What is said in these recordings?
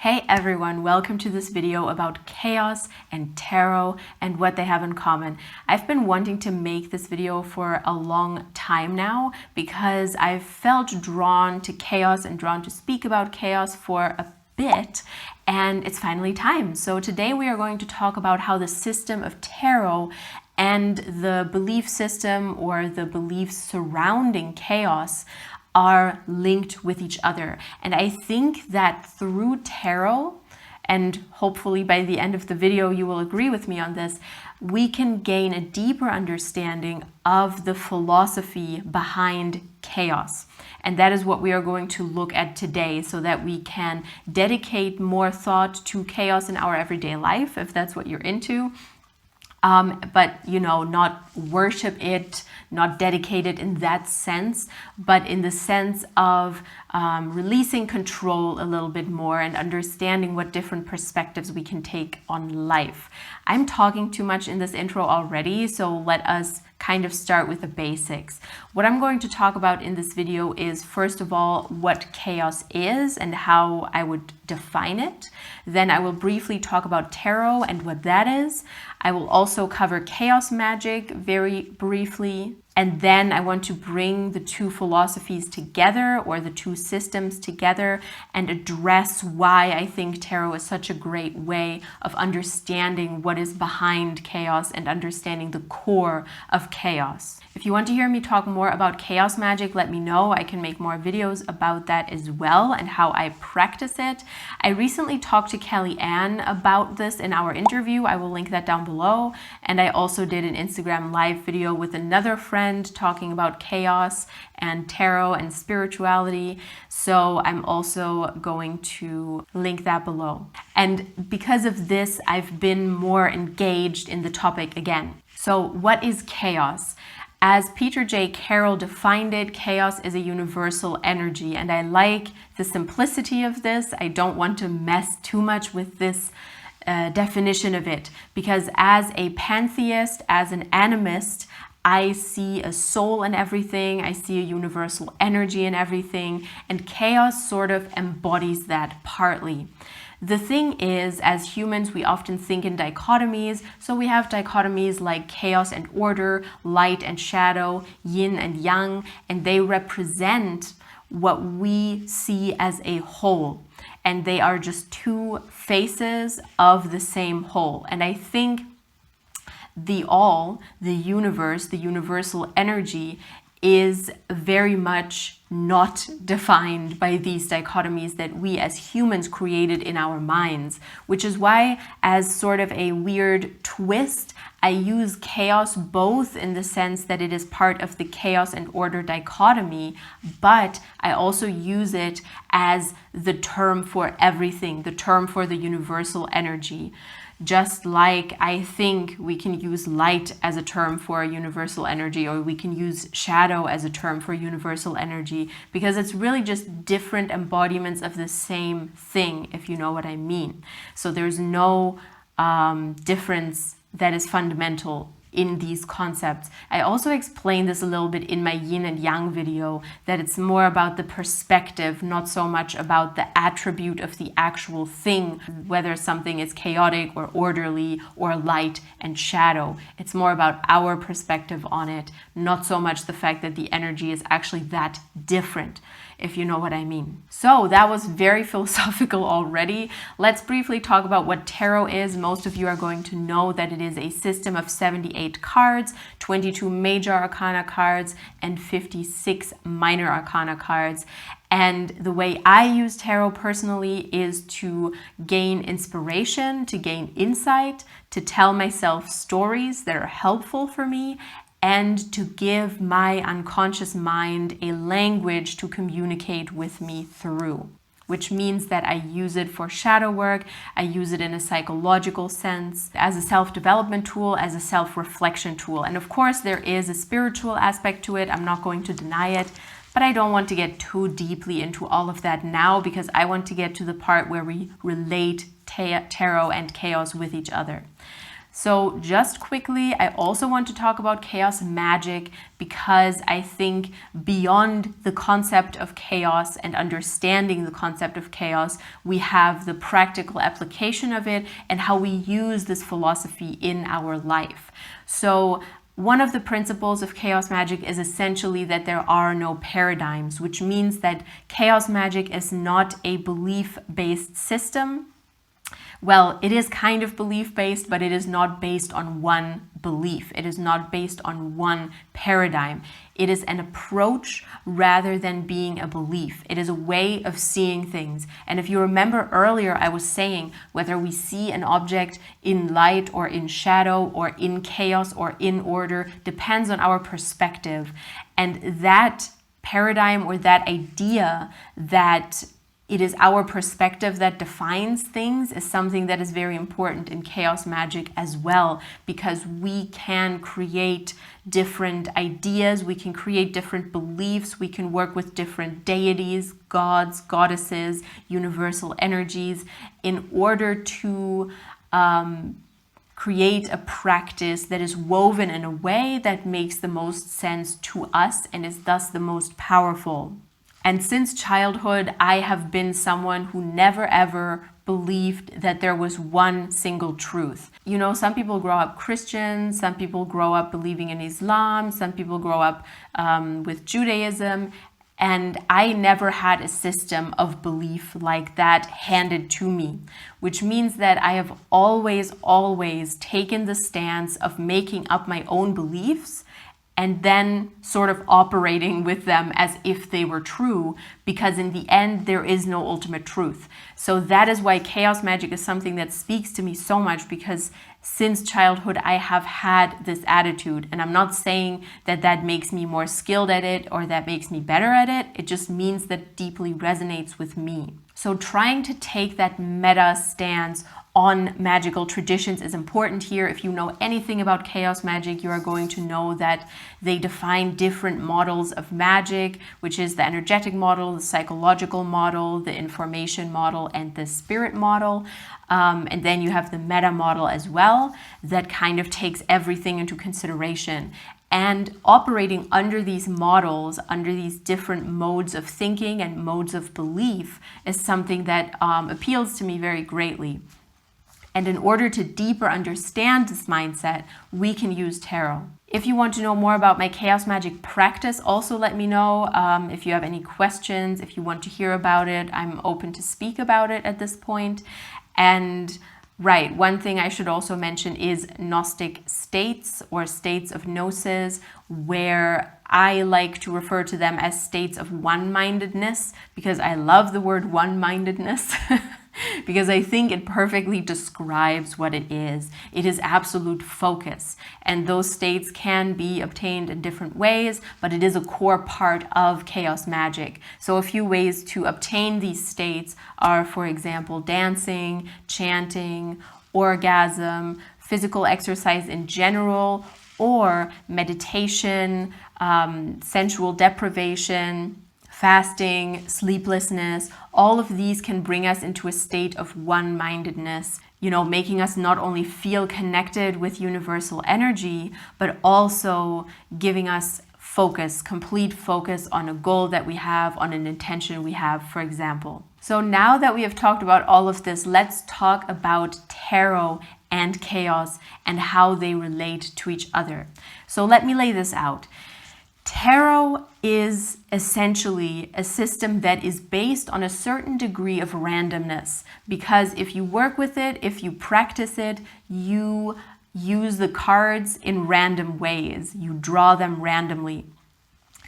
Hey everyone, welcome to this video about chaos and tarot and what they have in common. I've been wanting to make this video for a long time now because I've felt drawn to chaos and drawn to speak about chaos for a bit, and it's finally time. So today we are going to talk about how the system of tarot and the belief system or the beliefs surrounding chaos are linked with each other. And I think that through tarot, and hopefully by the end of the video you will agree with me on this, we can gain a deeper understanding of the philosophy behind chaos. And that is what we are going to look at today, so that we can dedicate more thought to chaos in our everyday life, if that's what you're into. But, you know, not worship it, not dedicate it in that sense, but in the sense of releasing control a little bit more and understanding what different perspectives we can take on life. I'm talking too much in this intro already, so let us kind of start with the basics. What I'm going to talk about in this video is, first of all, what chaos is and how I would define it. Then I will briefly talk about tarot and what that is. I will also cover Chaos Magick very briefly. And then I want to bring the two philosophies together, or the two systems together, and address why I think tarot is such a great way of understanding what is behind chaos and understanding the core of chaos. If you want to hear me talk more about Chaos Magick, let me know. I can make more videos about that as well and how I practice it. I recently talked to Kelly Ann about this in our interview. I will link that down below. And I also did an Instagram live video with another friend talking about chaos and tarot and spirituality. So I'm also going to link that below. And because of this, I've been more engaged in the topic again. So what is chaos? As Peter J. Carroll defined it, chaos is a universal energy. And I like the simplicity of this. I don't want to mess too much with this definition of it, because as a pantheist, as an animist, I see a soul in everything, I see a universal energy in everything, and chaos sort of embodies that partly. The thing is, as humans, we often think in dichotomies. So we have dichotomies like chaos and order, light and shadow, yin and yang, and they represent what we see as a whole. And they are just two faces of the same whole. And I think the all, the universe, the universal energy is very much not defined by these dichotomies that we as humans created in our minds, which is why, as sort of a weird twist, I use chaos both in the sense that it is part of the chaos and order dichotomy, but I also use it as the term for everything, the term for the universal energy. Just like I think we can use light as a term for a universal energy, or we can use shadow as a term for universal energy, because it's really just different embodiments of the same thing, if you know what I mean. So there's no difference that is fundamental in these concepts. I also explained this a little bit in my yin and yang video, that it's more about the perspective, not so much about the attribute of the actual thing, whether something is chaotic or orderly or light and shadow. It's more about our perspective on it, not so much the fact that the energy is actually that different, if you know what I mean. So that was very philosophical already. Let's briefly talk about what tarot is. Most of you are going to know that it is a system of 78 cards, 22 major arcana cards, and 56 minor arcana cards. And the way I use tarot personally is to gain inspiration, to gain insight, to tell myself stories that are helpful for me, and to give my unconscious mind a language to communicate with me through, which means that I use it for shadow work, I use it in a psychological sense, as a self-development tool, as a self-reflection tool. And of course, there is a spiritual aspect to it, I'm not going to deny it, but I don't want to get too deeply into all of that now, because I want to get to the part where we relate tarot and chaos with each other. So just quickly, I also want to talk about chaos magic because I think beyond the concept of chaos and understanding the concept of chaos, we have the practical application of it and how we use this philosophy in our life. So one of the principles of chaos magic is essentially that there are no paradigms, which means that chaos magic is not a belief-based system. Well, it is kind of belief-based, but it is not based on one belief. It is not based on one paradigm. It is an approach rather than being a belief. It is a way of seeing things. And if you remember earlier, I was saying whether we see an object in light or in shadow or in chaos or in order depends on our perspective. And that paradigm or that idea that it is our perspective that defines things is something that is very important in chaos magic as well, because we can create different ideas, we can create different beliefs, we can work with different deities, gods, goddesses, universal energies in order to create a practice that is woven in a way that makes the most sense to us and is thus the most powerful. And since childhood, I have been someone who never ever believed that there was one single truth. You know, some people grow up Christian, some people grow up believing in Islam, some people grow up with Judaism, and I never had a system of belief like that handed to me, which means that I have always taken the stance of making up my own beliefs and then sort of operating with them as if they were true, because in the end, there is no ultimate truth. So that is why chaos magic is something that speaks to me so much, because since childhood, I have had this attitude. And I'm not saying that that makes me more skilled at it or that makes me better at it. It just means that it deeply resonates with me. So trying to take that meta stance on magical traditions is important here. If you know anything about chaos magic, you are going to know that they define different models of magic, which is the energetic model, the psychological model, the information model, and the spirit model. And then you have the meta model as well, that kind of takes everything into consideration. And operating under these models, under these different modes of thinking and modes of belief, is something that appeals to me very greatly. And in order to deeper understand this mindset, we can use tarot. If you want to know more about my chaos magic practice, also let me know. If you have any questions, if you want to hear about it, I'm open to speak about it at this point. And right, one thing I should also mention is gnostic states or states of gnosis, where I like to refer to them as states of one-mindedness, because I love the word one-mindedness. Because I think it perfectly describes what it is. It is absolute focus. And those states can be obtained in different ways, but it is a core part of chaos magic. So a few ways to obtain these states are, for example, dancing, chanting, orgasm, physical exercise in general, or meditation, sensual deprivation, fasting, sleeplessness. All of these can bring us into a state of one-mindedness, you know, making us not only feel connected with universal energy, but also giving us focus, complete focus on a goal that we have, on an intention we have, for example. So now that we have talked about all of this, let's talk about tarot and chaos and how they relate to each other. So let me lay this out. Tarot is essentially a system that is based on a certain degree of randomness, because if you work with it, if you practice it, you use the cards in random ways. You draw them randomly.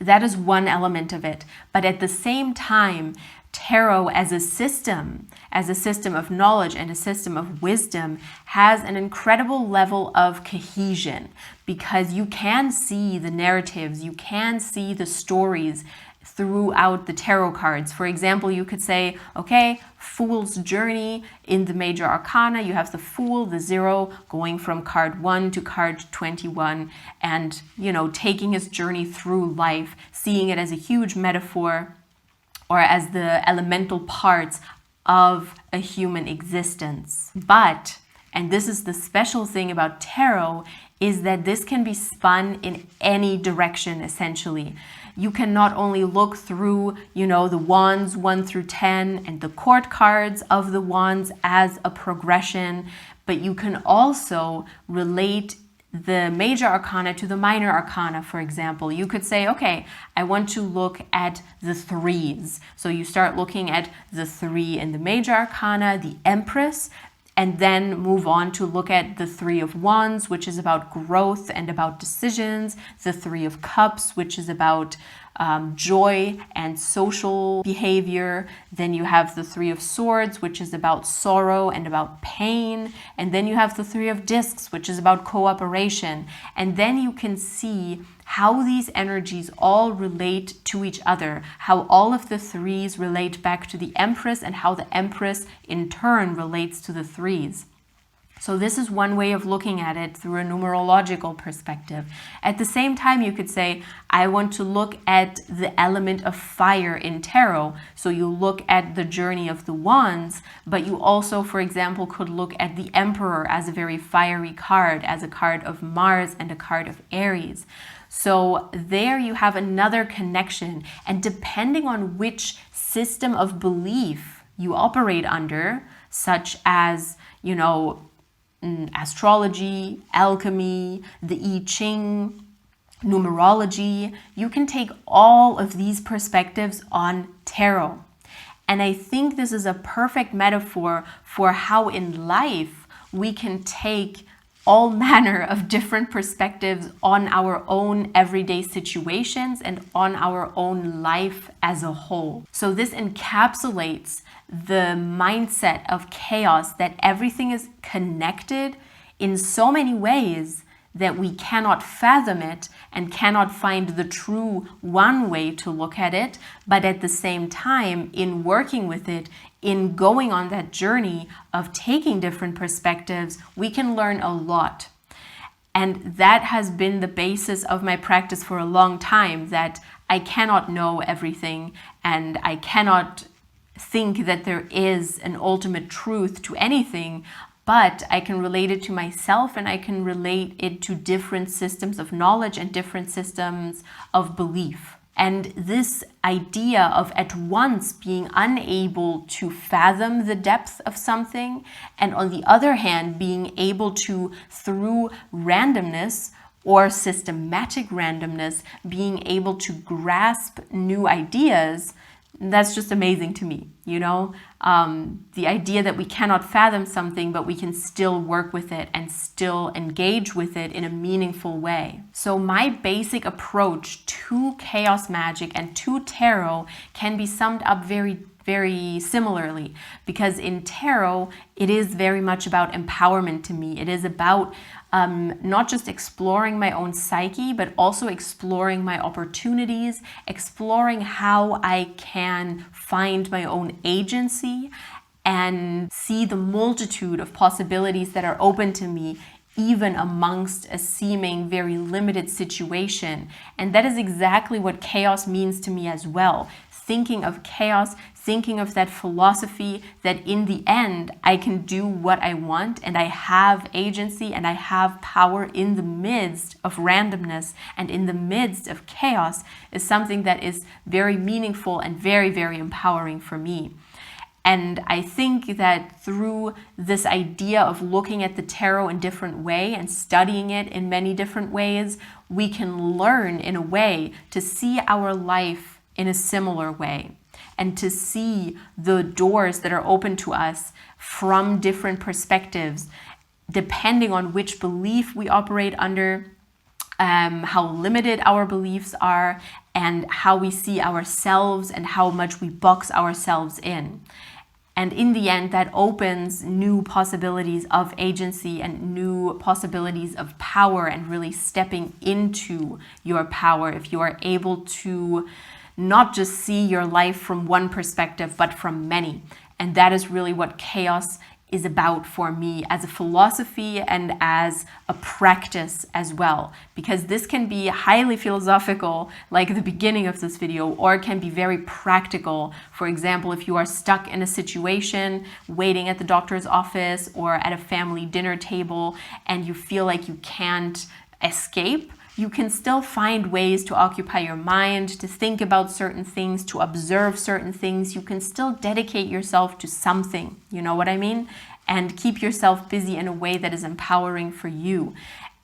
That is one element of it. But at the same time, tarot as a system of knowledge and a system of wisdom has an incredible level of cohesion, because you can see the narratives, you can see the stories throughout the tarot cards. For example, you could say, okay, Fool's Journey in the major arcana, you have the Fool, the Zero, going from card 1 to card 21 and, you know, taking his journey through life, seeing it as a huge metaphor or as the elemental parts of a human existence. But And this is the special thing about tarot, is that this can be spun in any direction, essentially. You can not only look through, the wands 1 through 10 and the court cards of the wands as a progression, but you can also relate the major arcana to the minor arcana, for example. You could say, okay, I want to look at the threes. So you start looking at the 3 in the major arcana, the Empress, and then move on to look at the 3 of Wands, which is about growth and about decisions, the 3 of Cups, which is about joy and social behavior. Then you have the 3 of Swords, which is about sorrow and about pain. And then you have the 3 of Discs, which is about cooperation. And then you can see how these energies all relate to each other, how all of the 3s relate back to the Empress, and how the Empress in turn relates to the 3s. So this is one way of looking at it through a numerological perspective. At the same time, you could say, I want to look at the element of fire in tarot. So you look at the journey of the wands, but you also, for example, could look at the Emperor as a very fiery card, as a card of Mars and a card of Aries. So there you have another connection. And depending on which system of belief you operate under, such as, astrology, alchemy, the I Ching, numerology, you can take all of these perspectives on tarot. And I think this is a perfect metaphor for how in life we can take all manner of different perspectives on our own everyday situations and on our own life as a whole. So this encapsulates the mindset of chaos, that everything is connected in so many ways that we cannot fathom it and cannot find the true one way to look at it. But at the same time, in working with it, in going on that journey of taking different perspectives, we can learn a lot. And that has been the basis of my practice for a long time, that I cannot know everything and I cannot think that there is an ultimate truth to anything, but I can relate it to myself and I can relate it to different systems of knowledge and different systems of belief. And this idea of at once being unable to fathom the depth of something, and on the other hand, being able to, through randomness or systematic randomness, being able to grasp new ideas, that's just amazing to me, the idea that we cannot fathom something, but we can still work with it and still engage with it in a meaningful way. So my basic approach to chaos magic and to tarot can be summed up very, very similarly, because in tarot, it is very much about empowerment to me. It is about not just exploring my own psyche, but also exploring my opportunities, exploring how I can find my own agency and see the multitude of possibilities that are open to me, even amongst a seeming very limited situation. And that is exactly what chaos means to me as well. Thinking of chaos, thinking of that philosophy that in the end, I can do what I want and I have agency and I have power in the midst of randomness and in the midst of chaos, is something that is very meaningful and very, very empowering for me. And I think that through this idea of looking at the tarot in a different way and studying it in many different ways, we can learn in a way to see our life in a similar way and to see the doors that are open to us from different perspectives, depending on which belief we operate under, how limited our beliefs are, and how we see ourselves and how much we box ourselves in. And in the end, that opens new possibilities of agency and new possibilities of power and really stepping into your power if you are able to not just see your life from one perspective, but from many. And that is really what chaos is about for me as a philosophy and as a practice as well, because this can be highly philosophical like the beginning of this video, or it can be very practical. For example, if you are stuck in a situation waiting at the doctor's office or at a family dinner table and you feel like you can't escape, you can still find ways to occupy your mind, to think about certain things, to observe certain things. You can still dedicate yourself to something, you know what I mean? And keep yourself busy in a way that is empowering for you.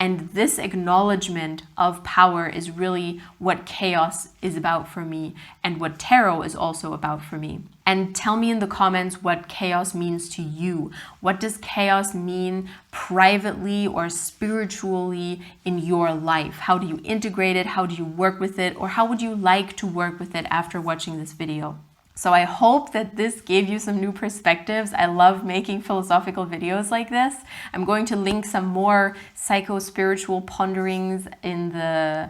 And this acknowledgement of power is really what chaos is about for me, and what tarot is also about for me. And tell me in the comments what chaos means to you. What does chaos mean privately or spiritually in your life? How do you integrate it? How do you work with it? Or how would you like to work with it after watching this video? So I hope that this gave you some new perspectives. I love making philosophical videos like this. I'm going to link some more psycho-spiritual ponderings in the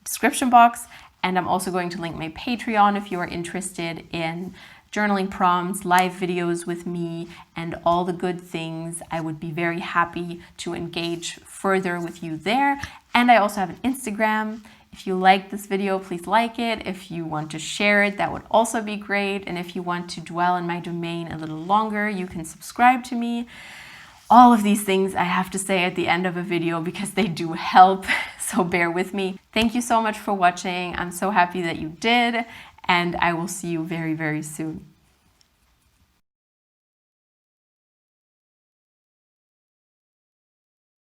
description box. And I'm also going to link my Patreon if you are interested in journaling prompts, live videos with me, and all the good things. I would be very happy to engage further with you there. And I also have an Instagram. If you like this video, please like it. If you want to share it, that would also be great. And if you want to dwell in my domain a little longer, you can subscribe to me. All of these things I have to say at the end of a video because they do help, so bear with me. Thank you so much for watching. I'm so happy that you did, and I will see you very, very soon.